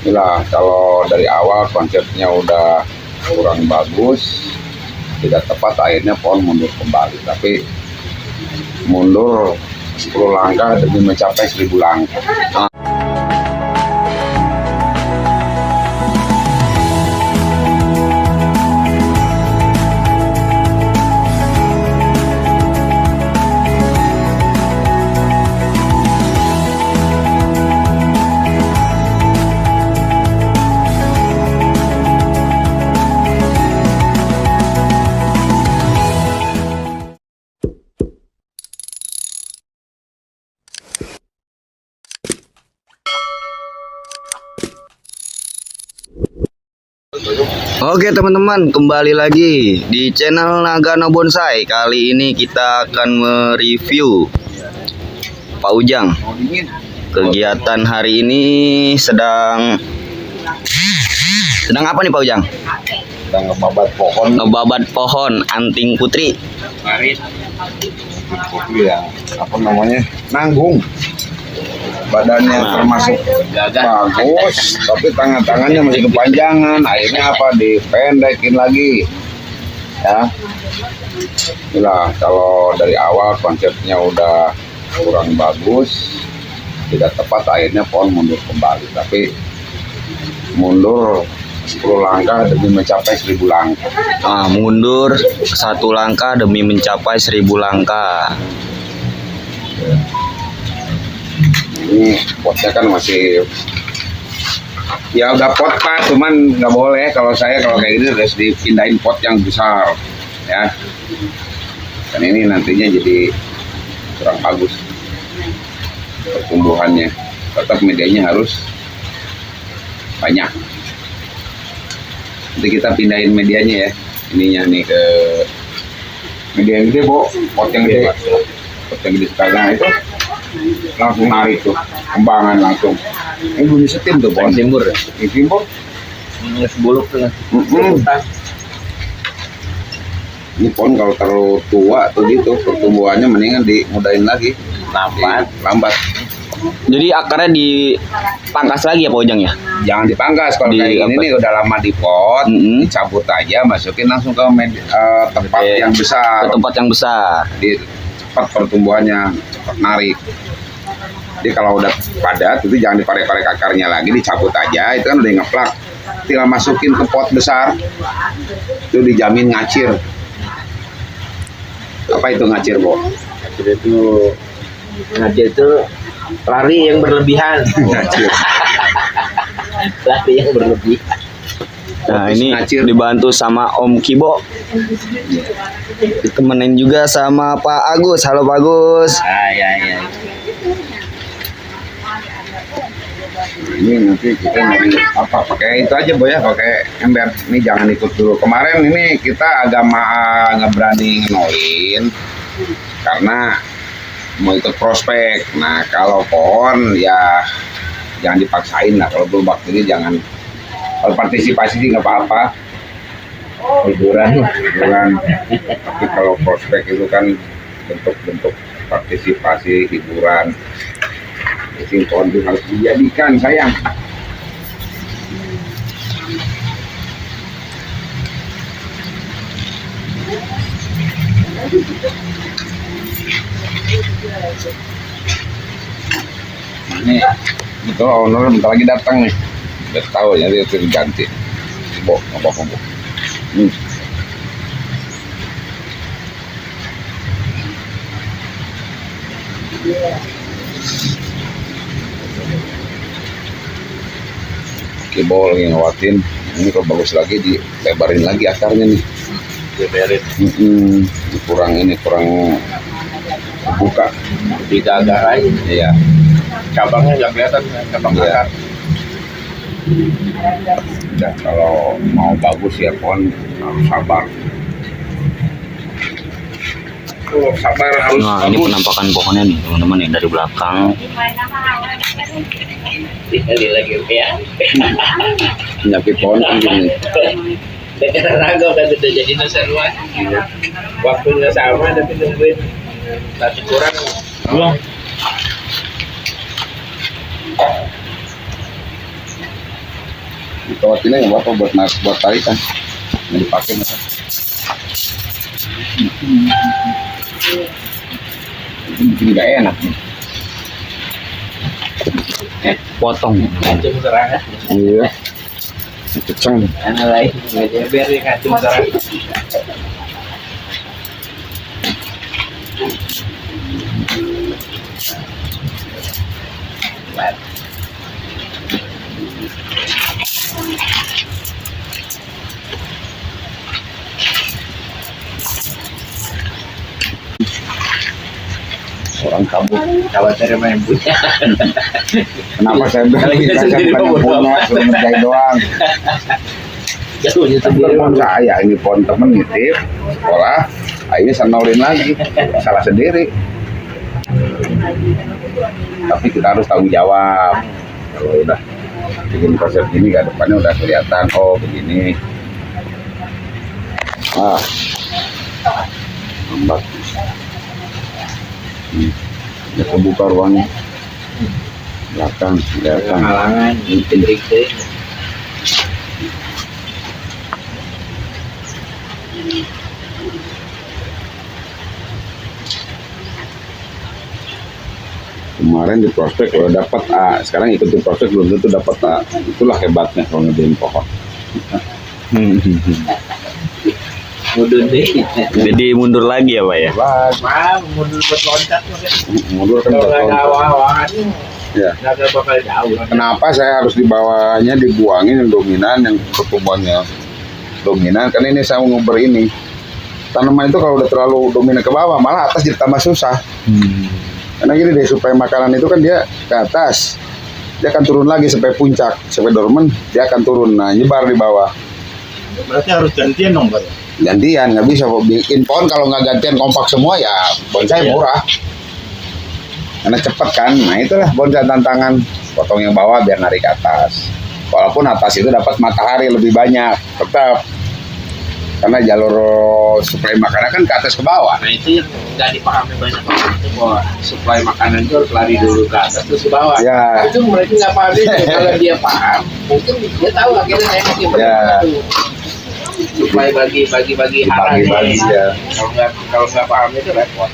Inilah kalau dari awal konsepnya udah kurang bagus, tidak tepat, akhirnya pohon mundur kembali. Tapi mundur 10 langkah demi mencapai 1000 langkah. Oke teman-teman, kembali lagi di channel Nagano Bonsai. Kali ini kita akan mereview Pak Ujang. Kegiatan hari ini sedang apa nih Pak Ujang? Sedang ngebabat pohon. Ngebabat pohon anting putri. Ya, apa namanya? Nanggung. Badannya termasuk bagus, tapi tangan-tangannya masih kepanjangan. Akhirnya apa? Dipendekin lagi. Ya. Inilah kalau dari awal konsepnya udah kurang bagus, tidak tepat, akhirnya pohon mundur kembali. Tapi mundur 10 langkah demi mencapai 1000 langkah. Mundur 1 langkah demi mencapai 1000 langkah. Ini potnya kan masih, ya udah pot Pak, cuman nggak boleh. Kalau kayak gini harus dipindahin pot yang besar, ya. Dan ini nantinya jadi kurang bagus pertumbuhannya. Tetap medianya harus banyak. Nanti kita pindahin medianya ya, ininya nih ke media yang gede, pot yang gede, sekarang itu langsung narik tuh kembangan langsung. Ini bunyi setim tuh pohon timbur ya. Ini timbur Buluk tuh. Ini pohon kalau terlalu tua tuh gitu pertumbuhannya, mendingan dimudahin lagi. Lambat. Jadi akarnya dipangkas lagi ya Pak Ujang ya? Jangan dipangkas. Kalau kayak ini udah lama di pot, dicabut aja, masukin langsung ke tempat yang besar. Ke tempat yang besar. Di cepat pertumbuhannya, cepat narik. Jadi kalau udah padat itu jangan diparek-parek akarnya lagi, dicabut aja. Itu kan udah ngeplak, tinggal masukin ke pot besar, itu dijamin ngacir. Apa itu ngacir, Bo? Ngacir itu lari yang berlebihan. Ngacir. Lari yang berlebihan. Nah ini ngacir dibantu sama Om Kibo, ditemenin juga sama Pak Agus. Halo Pak Agus. Ya. Ini nanti kita nyari apa, pakai itu aja Bo ya, pakai ember. Ini jangan ikut dulu. Kemarin ini kita agak nggak berani ngenoin karena mau ikut prospek. Nah kalau pohon ya jangan dipaksain lah. Kalau belum waktunya jangan. Kalau partisipasi sih nggak apa-apa, hiburan. Tapi kalau prospek itu kan bentuk partisipasi, hiburan. Jadi pohon itu harus dijadikan, sayang. Ini betul owner bentar lagi datang nih. Udah tahu ya, dia harus diganti. Bo. Kibo lagi ngawatin. Ini kalau bagus lagi dilebarin lagi akarnya nih. Diberin. Kurang buka. Tidak agak lain. Iya. Cabangnya nggak kelihatan, cabang akar. Ya, kalau mau bagus ya pohon harus sabar. Sabar harus. Nah ini penampakan pohonnya nih teman-teman nih dari belakang. Ini lagi ya. Penyakit pohon kan gini. Dengan raga kan sudah jadi nasaruan. Waktunya sama tapi nungguin satu kurang. Kawat ini nggak apa buat tarikan, nggak dipakai masa. Itu bikin nggak enak nih. Potong. Kacung serangan. Iya. Keceng. Anak lain nggak jeber ya kacung serangan. Orang kabur. Kalau saya main punya. Kenapa saya Kalau beli? kita Saya sendiri bukan yang mau punya, suruh ngerjain doang. Jauhnya Bukan sendiri. pohon saya, ini pohon temen nitip sekolah. Akhirnya saya nolin lagi, salah sendiri. Tapi kita harus tanggung jawab. Kalau udah bikin konsep gini, ke depannya udah kelihatan. Oh begini. Lambat. Ya kebuka ruangnya. Belakang, kelihatan. Halangan, intrik deh. Kemarin di prospek kalau dapat A, sekarang ikutin prospek belum tentu dapat A. Itulah hebatnya kalau ngerjain pohon. Mundur deh. Jadi mundur lagi ya Pak ya? Hebat. Maaf, mundur buat loncat. Mundur kan Kalau buat nggak ada loncat. awang-awangan, Ya. nggak bakal jauh. Kenapa saya harus di bawahnya dibuangin yang dominan, yang pertumbuhannya dominan? Karena ini saya nguber ini. Tanaman itu kalau udah terlalu dominan ke bawah, malah atas jadi tambah susah. Karena gini deh, supaya makanan itu kan dia ke atas, dia akan turun lagi sampai puncak, sampai dorman, dia akan turun. Nah, nyebar di bawah. Berarti harus gantian dong, Pak. Gantian, nggak bisa kok bikin pohon kalau nggak gantian kompak semua ya bonsai murah. Karena cepet kan, nah itulah bonsai tantangan. Potong yang bawah biar narik ke atas. Walaupun atas itu dapat matahari lebih banyak, tetap. Karena jalur suplai makanan kan ke atas ke bawah. Nah itu yang nggak dipahami banyak orang itu bahwa suplai makanan itu harus lari dulu ke atas terus ke bawah. Ya. Itu mereka nggak paham itu. Kalau dia paham, mungkin dia tahu akhirnya enaknya Ya. itu. Suplai bagi Dibagi-bagi, ya. Kalau nggak paham itu repot.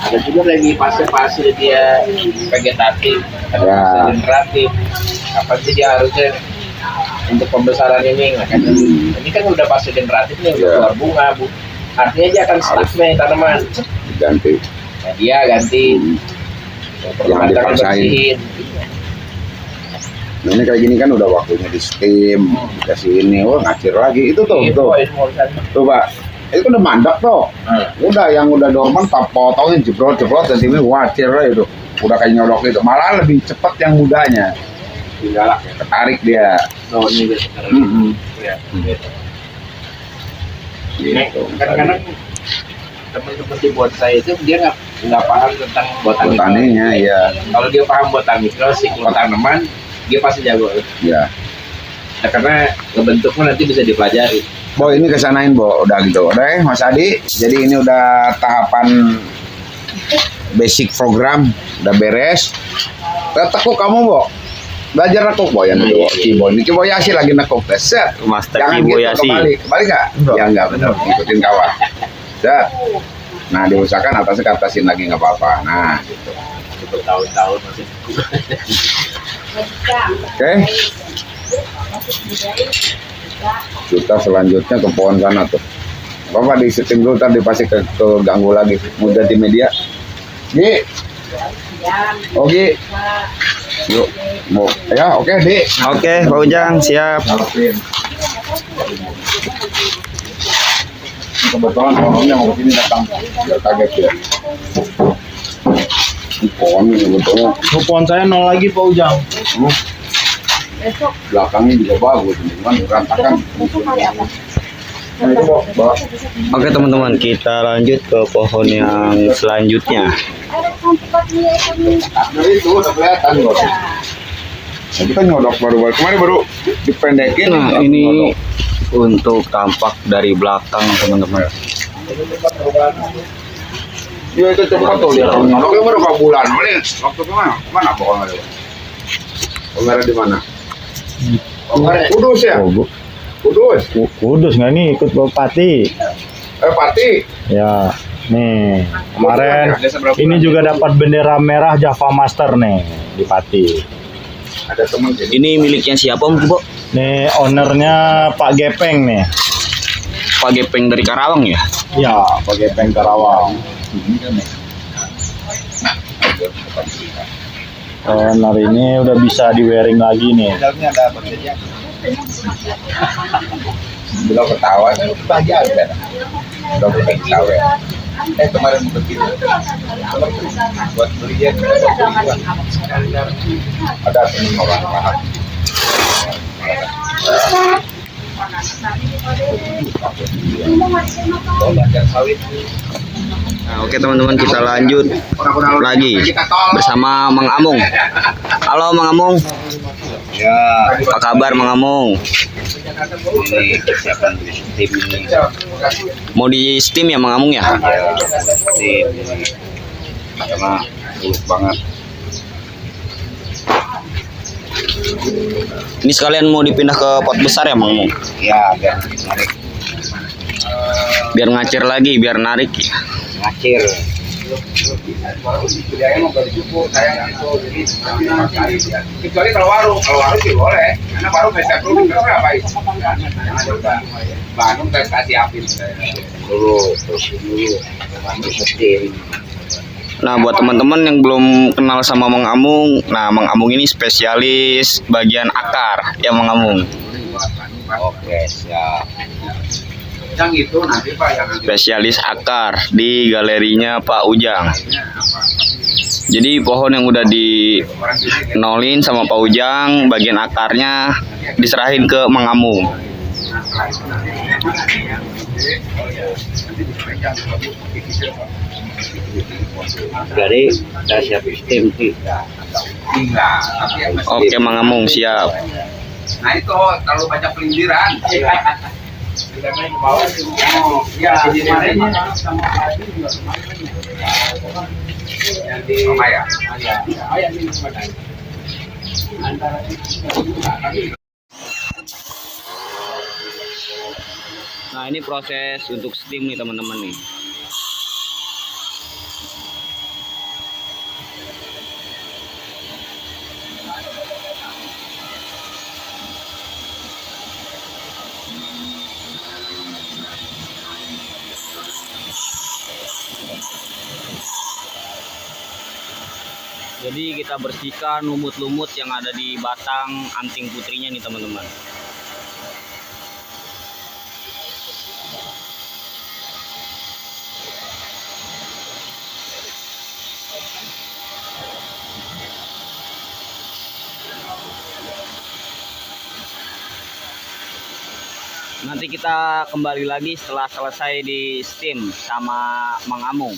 Ada juga lagi fase-fase dia vegetatif, ada Ya. fase generatif. Apa sih dia harusnya untuk pembesaran ini? Nah, kan ini kan udah fase generatif nih, udah Ya. keluar bunga, Bu. Artinya dia akan stuck nih tanaman. Ganti. Nah, dia ganti. Jangan Batangnya dipaksain. bersihin. Nah ini kayak gini kan udah waktunya di steam, dikasih ini, wah ngacir lagi. Itu tuh, Ini tuh. poin urusan. Tuh Pak, itu udah mandek tuh. Nah, Udah yang udah dorman tak potongin jebrot-jebrot dan ini wacir lah itu. Udah kayak nyodok itu. Malah lebih cepat yang mudanya. galak ya. Ketarik dia. Daunnya gitu. Ya, gitu. Gitu. Kadang-kadang teman-teman di bonsai itu dia nggak paham tentang botanik. Botaninya ya. Kalau dia paham botanikal siklus tanaman, dia pasti jago. Ya. Nah, karena ngebentuknya nanti bisa dipelajari. Bo ini kesanain Bo, udah gitu. Udah Mas Adi, jadi ini udah tahapan basic program udah beres. Tekuk kamu Bo, belajar nekuk Bo yang dulu. Kibo ini Kibo Yasi lagi nekuk. Set. Master Jangan Kibo gitu Yasi. kembali nggak? Ya nggak benar, ikutin kawan. Set. Nah diusahakan atasnya ke atasin lagi nggak apa-apa. Nah, gitu. Bertahun-tahun masih. Oke. Kita selanjutnya ke pohon sana tuh. Bapak di setting dulu, ntar dipasih ke ganggu lagi. Mau ganti media. Gi. Oke. Yuk. Mau. Ya, oke, Di. Oke, Pak Ujang, siap. Harapin. Kebetulan pohonnya mau kesini datang. Biar kaget ya. Ini pohon ini sebetulnya. Pohon saya 0 lagi, Pak Ujang. Belakangnya juga bagus, cuman berantakan. Nah, itu Bawa. Oke teman-teman, kita lanjut ke pohon yang selanjutnya. Dari itu udah kelihatan loh. Nah, kita nyodok baru kemarin baru dipendekin. Nah ini untuk tampak dari belakang teman-teman. Ya itu cepat tuh dia nyodoknya baru berapa bulan. Ini waktu kemana? Mana pokoknya dia? Kamera di mana? Kudus ya? Oh, Kudus. Kudus nggak nih ikut Bupati? Pati. Ya, nih kemarin ini juga dapat bendera merah Java Master nih di Pati. Ada teman jadi. Ini miliknya siapa Om Bo? Nih ownernya Pak Gepeng nih. Pak Gepeng dari Karawang ya? Ya, Pak Gepeng Karawang. Hari ini udah bisa di wearing lagi nih. Dalamnya ada apa saja? Belum ketawa, bahagia ada. Belum ketawa. Kemarin begitu. Buat belian, ada orang paham. Nah, oke teman-teman, kita lanjut lagi bersama Mang Amung. Halo Mang Amung. Ya, Apa kabar Mang Amung? ini persiapan tim ini. Mau di Steam ya Mang Amung ya? Ya, tim karena buruk banget. Ini sekalian mau dipindah ke pot besar ya Mang Amung? Ya, biar narik Biar ngacir lagi, biar narik. ngacir. Kecuali kalau warung sih boleh, karena warung bisa dulu berapa itu? Jangan coba. Bandung saya kasih apin dulu, terus dulu, Bandung setim. Nah, buat teman-teman yang belum kenal sama Mang Amung, nah Mang Amung ini spesialis bagian akar ya Mang Amung. Oke, siap. Yang itu nanti Pak yang nanti Spesialis akar di galerinya Pak Ujang. Jadi pohon yang udah dinolin sama Pak Ujang, bagian akarnya diserahin ke Mang Amung. Jadi saya siap sistem sih. Oke Mang Amung, siap. Nah itu kalau baca pelindiran. Sudah main ke bawah. Oh, ya, di mana sama padi juga yang di Maya. Maya ini sebenarnya. Antara Nah, ini proses untuk steam nih teman-teman nih. Jadi kita bersihkan lumut-lumut yang ada di batang anting putrinya nih teman-teman. Nanti kita kembali lagi setelah selesai di steam sama Mang Amung.